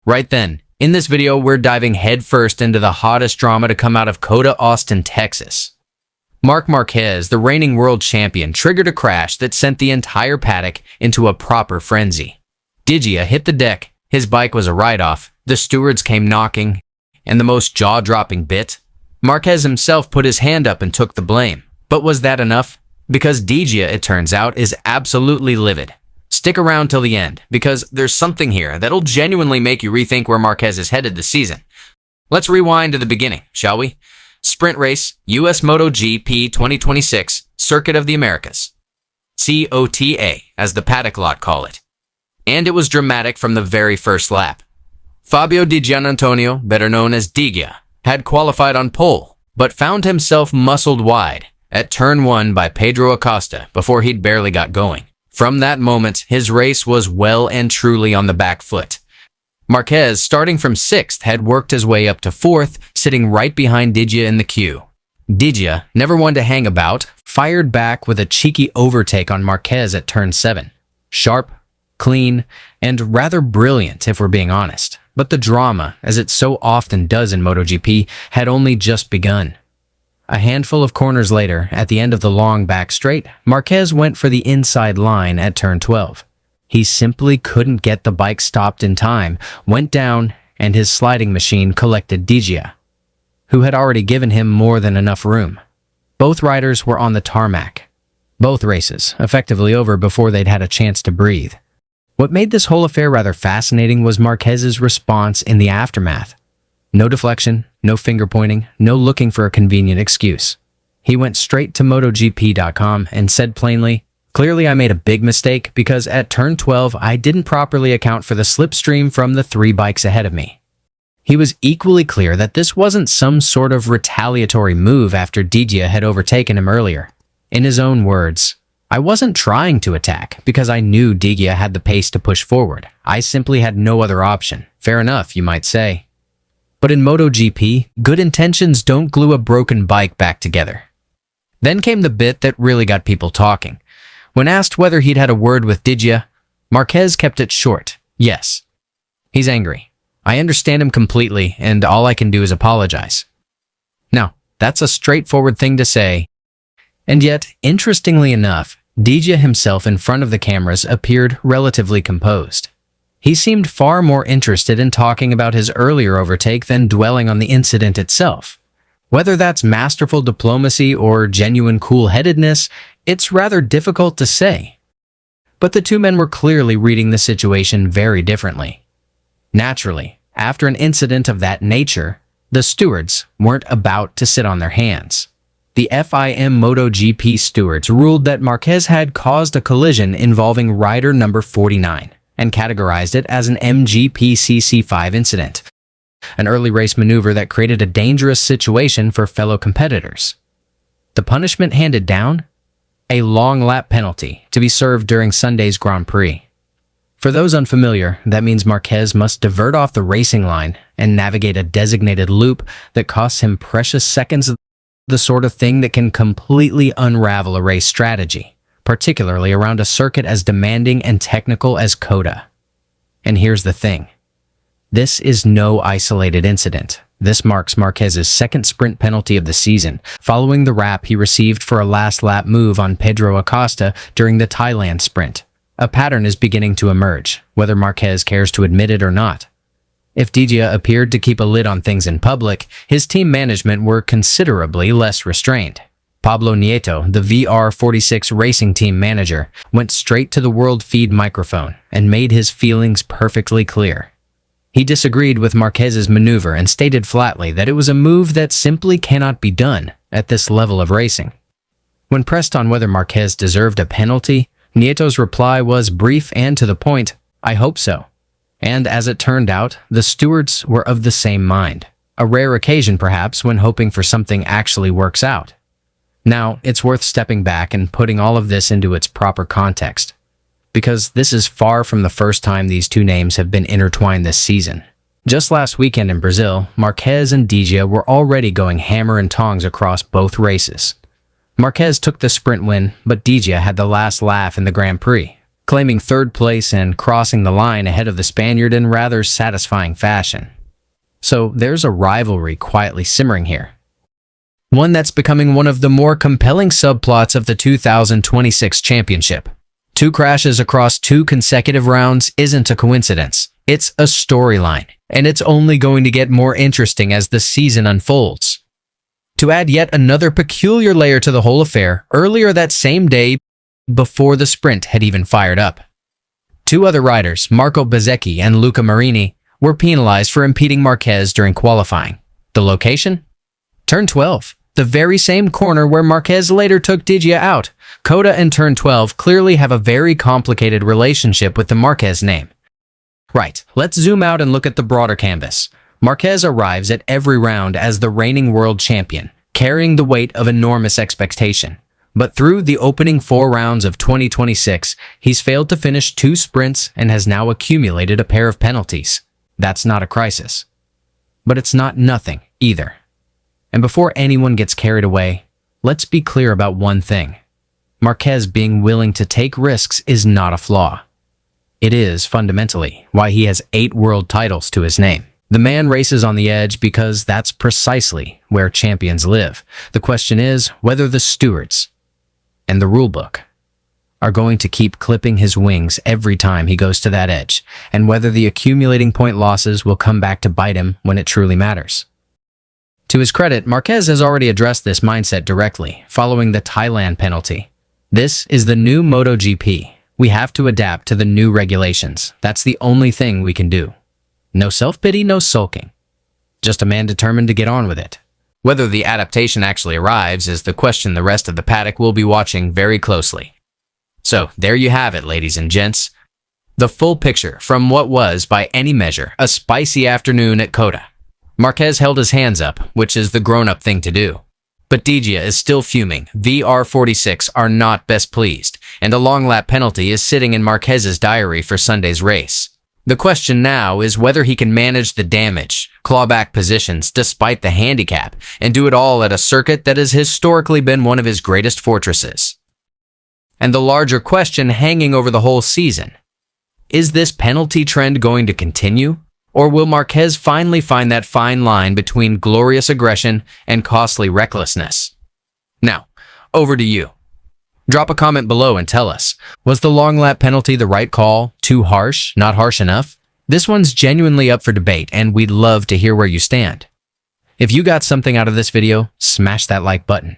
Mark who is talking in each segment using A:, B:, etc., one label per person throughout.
A: Right then, in this video, we're diving headfirst into the hottest drama to come out of COTA Austin, Texas. Marc Marquez, the reigning world champion, triggered a crash that sent the entire paddock into a proper frenzy. Diggia hit the deck, his bike was a write-off, the stewards came knocking, and the most jaw-dropping bit? Marquez himself put his hand up and took the blame. But was that enough? Because Diggia, it turns out, is absolutely livid. Stick around till the end, because there's something here that'll genuinely make you rethink where Marquez is headed this season. Let's rewind to the beginning, shall we? Sprint Race, US MotoGP 2026, Circuit of the Americas. COTA, as the paddock lot call it. And it was dramatic from the very first lap. Fabio Di Giannantonio, better known as Diggia, had qualified on pole, but found himself muscled wide at turn 1 by Pedro Acosta before he'd barely got going. From that moment, his race was well and truly on the back foot. Marquez, starting from 6th, had worked his way up to 4th, sitting right behind Diggia in the queue. Diggia, never one to hang about, fired back with a cheeky overtake on Marquez at turn 7. Sharp, clean, and rather brilliant if we're being honest. But the drama, as it so often does in MotoGP, had only just begun. A handful of corners later, at the end of the long back straight, Marquez went for the inside line at turn 12. He simply couldn't get the bike stopped in time, went down, and his sliding machine collected Diggia, who had already given him more than enough room. Both riders were on the tarmac. Both races effectively over before they'd had a chance to breathe. What made this whole affair rather fascinating was Marquez's response in the aftermath. No deflection, no finger pointing, no looking for a convenient excuse. He went straight to MotoGP.com and said plainly, "Clearly I made a big mistake because at turn 12 I didn't properly account for the slipstream from the 3 bikes ahead of me." He was equally clear that this wasn't some sort of retaliatory move after Diggia had overtaken him earlier. In his own words, "I wasn't trying to attack because I knew Diggia had the pace to push forward. I simply had no other option." Fair enough, you might say. But in MotoGP, good intentions don't glue a broken bike back together. Then came the bit that really got people talking. When asked whether he'd had a word with Diggia, Marquez kept it short. Yes. He's angry. I understand him completely, and all I can do is apologize. Now, that's a straightforward thing to say. And yet, interestingly enough, Diggia himself in front of the cameras appeared relatively composed. He seemed far more interested in talking about his earlier overtake than dwelling on the incident itself. Whether that's masterful diplomacy or genuine cool-headedness, it's rather difficult to say. But the two men were clearly reading the situation very differently. Naturally, after an incident of that nature, the stewards weren't about to sit on their hands. The FIM MotoGP stewards ruled that Marquez had caused a collision involving rider number 49 and categorized it as an MGP-CC5 incident, an early race maneuver that created a dangerous situation for fellow competitors. The punishment handed down? A long lap penalty to be served during Sunday's Grand Prix. For those unfamiliar, that means Marquez must divert off the racing line and navigate a designated loop that costs him precious seconds, the sort of thing that can completely unravel a race strategy, particularly around a circuit as demanding and technical as COTA. And here's the thing. This is no isolated incident. This marks Marquez's second sprint penalty of the season, following the rap he received for a last-lap move on Pedro Acosta during the Thailand sprint. A pattern is beginning to emerge, whether Marquez cares to admit it or not. If Diggia appeared to keep a lid on things in public, his team management were considerably less restrained. Pablo Nieto, the VR46 racing team manager, went straight to the World Feed microphone and made his feelings perfectly clear. He disagreed with Marquez's maneuver and stated flatly that it was a move that simply cannot be done at this level of racing. When pressed on whether Marquez deserved a penalty, Nieto's reply was brief and to the point, "I hope so." And as it turned out, the stewards were of the same mind. A rare occasion perhaps when hoping for something actually works out. Now, it's worth stepping back and putting all of this into its proper context, because this is far from the first time these two names have been intertwined this season. Just last weekend in Brazil, Marquez and Diggia were already going hammer and tongs across both races. Marquez took the sprint win, but Diggia had the last laugh in the Grand Prix. claiming third place and crossing the line ahead of the Spaniard in rather satisfying fashion. So there's a rivalry quietly simmering here. One that's becoming one of the more compelling subplots of the 2026 championship. 2 crashes across 2 consecutive rounds isn't a coincidence. It's a storyline, and it's only going to get more interesting as the season unfolds. To add yet another peculiar layer to the whole affair, earlier that same day, before the sprint had even fired up, 2 other riders, Marco Bezzecchi and Luca Marini, were penalized for impeding Marquez during qualifying. The location? Turn 12. The very same corner where Marquez later took Diggia out. COTA and Turn 12 clearly have a very complicated relationship with the Marquez name. Right, let's zoom out and look at the broader canvas. Marquez arrives at every round as the reigning world champion, carrying the weight of enormous expectation. But through the opening 4 rounds of 2026, he's failed to finish 2 sprints and has now accumulated a pair of penalties. That's not a crisis. But it's not nothing either. And before anyone gets carried away, let's be clear about one thing. Marquez being willing to take risks is not a flaw. It is, fundamentally, why he has 8 world titles to his name. The man races on the edge because that's precisely where champions live. The question is whether the stewards and the rulebook are going to keep clipping his wings every time he goes to that edge, and whether the accumulating point losses will come back to bite him when it truly matters. To his credit, Marquez has already addressed this mindset directly, following the Thailand penalty. This is the new MotoGP. We have to adapt to the new regulations. That's the only thing we can do. No self-pity, no sulking. Just a man determined to get on with it. Whether the adaptation actually arrives is the question the rest of the paddock will be watching very closely. So, there you have it, ladies and gents. The full picture from what was, by any measure, a spicy afternoon at COTA. Marquez held his hands up, which is the grown-up thing to do. But Diggia is still fuming, VR46 are not best pleased, and a long lap penalty is sitting in Marquez's diary for Sunday's race. The question now is whether he can manage the damage, claw back positions despite the handicap, and do it all at a circuit that has historically been one of his greatest fortresses. And the larger question hanging over the whole season, is this penalty trend going to continue? Or will Marquez finally find that fine line between glorious aggression and costly recklessness? Now, over to you. Drop a comment below and tell us, was the long lap penalty the right call? Too harsh? Not harsh enough? This one's genuinely up for debate, and we'd love to hear where you stand. If you got something out of this video, smash that like button.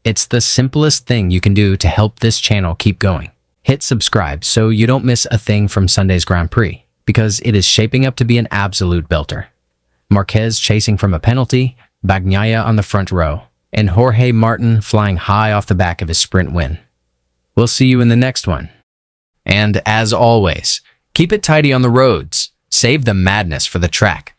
A: It's the simplest thing you can do to help this channel keep going. Hit subscribe so you don't miss a thing from Sunday's Grand Prix, because it is shaping up to be an absolute belter. Marquez chasing from a penalty, Bagnaia on the front row, and Jorge Martin flying high off the back of his sprint win. We'll see you in the next one. And as always, keep it tidy on the roads. Save the madness for the track.